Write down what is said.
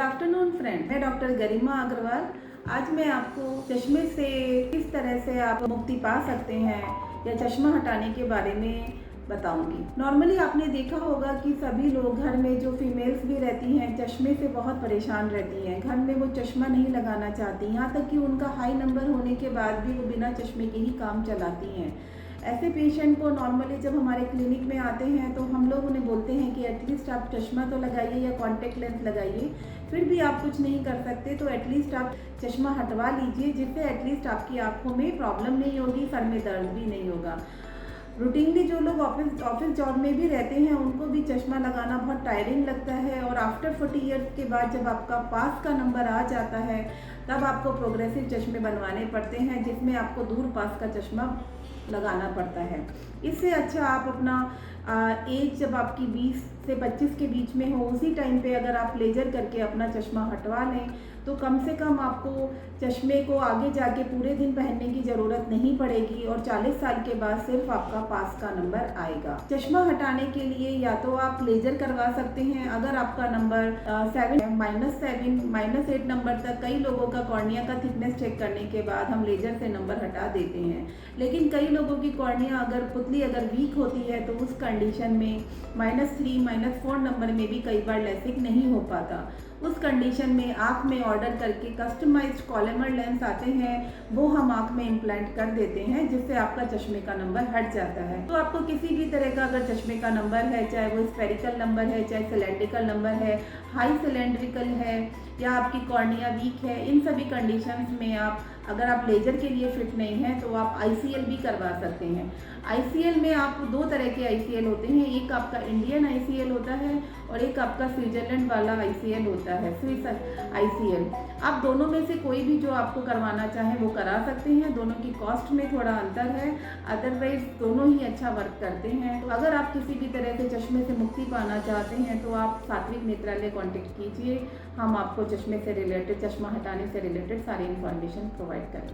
Afternoon friend, मैं doctor गरिमा अग्रवाल। आज मैं आपको चश्मे से किस तरह से आप मुक्ति पा सकते हैं या चश्मा हटाने के बारे में बताऊंगी। नॉर्मली आपने देखा होगा कि सभी लोग घर में जो फीमेल्स भी रहती हैं चश्मे से बहुत परेशान रहती हैं। घर में वो चश्मा नहीं लगाना चाहती, यहाँ तक कि उनका हाई नंबर होने के बाद भी वो बिना चश्मे के ही काम चलाती हैं। ऐसे पेशेंट को नॉर्मली जब हमारे क्लिनिक में आते हैं तो हम लोग उन्हें बोलते हैं कि एटलीस्ट आप चश्मा तो लगाइए या कॉन्टेक्ट लेंस लगाइए। फिर भी आप कुछ नहीं कर सकते तो एटलीस्ट आप चश्मा हटवा लीजिए, जिससे एटलीस्ट आपकी आंखों में प्रॉब्लम नहीं होगी, सर में दर्द भी नहीं होगा। रूटीनली जो लोग ऑफिस जॉब में भी रहते हैं उनको भी चश्मा लगाना बहुत टायरिंग लगता है, और आफ्टर 40 ईयर्स के बाद जब आपका पास का नंबर आ जाता है तब आपको प्रोग्रेसिव चश्मे बनवाने पड़ते हैं, जिसमें आपको दूर पास का चश्मा लगाना पड़ता है। इससे अच्छा आप अपना एज जब आपकी 20 से 25 के बीच में हो, उसी टाइम पे अगर आप लेजर करके अपना चश्मा हटवा लें तो कम से कम आपको चश्मे को आगे जाके पूरे दिन पहनने की ज़रूरत नहीं पड़ेगी, और 40 साल के बाद सिर्फ आपका पास का नंबर आएगा। चश्मा हटाने के लिए या तो आप लेजर करवा सकते हैं, अगर आपका नंबर -7 नंबर तक। कई लोगों का कॉर्निया का थिकनेस चेक करने के बाद हम लेजर से नंबर हटा देते हैं, लेकिन कई लोगों की कॉर्निया पुतली अगर वीक होती है तो उस कंडीशन में -3 -4 नंबर में भी कई बार लेसिक नहीं हो पाता। उस कंडीशन में आँख में ऑर्डर करके कस्टमाइज्ड कॉलेमर लेंस आते हैं, वो हम आँख में इम्प्लांट कर देते हैं, जिससे आपका चश्मे का नंबर हट जाता है। तो आपको किसी भी तरह का अगर चश्मे का नंबर है, चाहे वो स्फेरिकल नंबर है, चाहे सिलेंड्रिकल नंबर है, हाई सिलेंड्रिकल है, या आपकी कॉर्निया वीक है, इन सभी कंडीशंस में अगर आप लेजर के लिए फिट नहीं हैं तो आप ICL भी करवा सकते हैं। ICL में आप 2 तरह के ICL होते हैं, एक आपका इंडियन ICL होता है और एक आपका स्विट्जरलैंड वाला ICL होता है, स्विस ICL। आप दोनों में से कोई भी जो आपको करवाना चाहें वो करा सकते हैं। दोनों की कॉस्ट में थोड़ा अंतर है, अदरवाइज दोनों ही अच्छा वर्क करते हैं। तो अगर आप किसी भी तरह से चश्मे से मुक्ति पाना चाहते हैं तो आप सात्विक नेत्रालय कॉन्टेक्ट कीजिए, हम आपको चश्मे से रिलेटेड, चश्मा हटाने से रिलेटेड सारी इन्फॉर्मेशन प्रोवाइड करेंगे।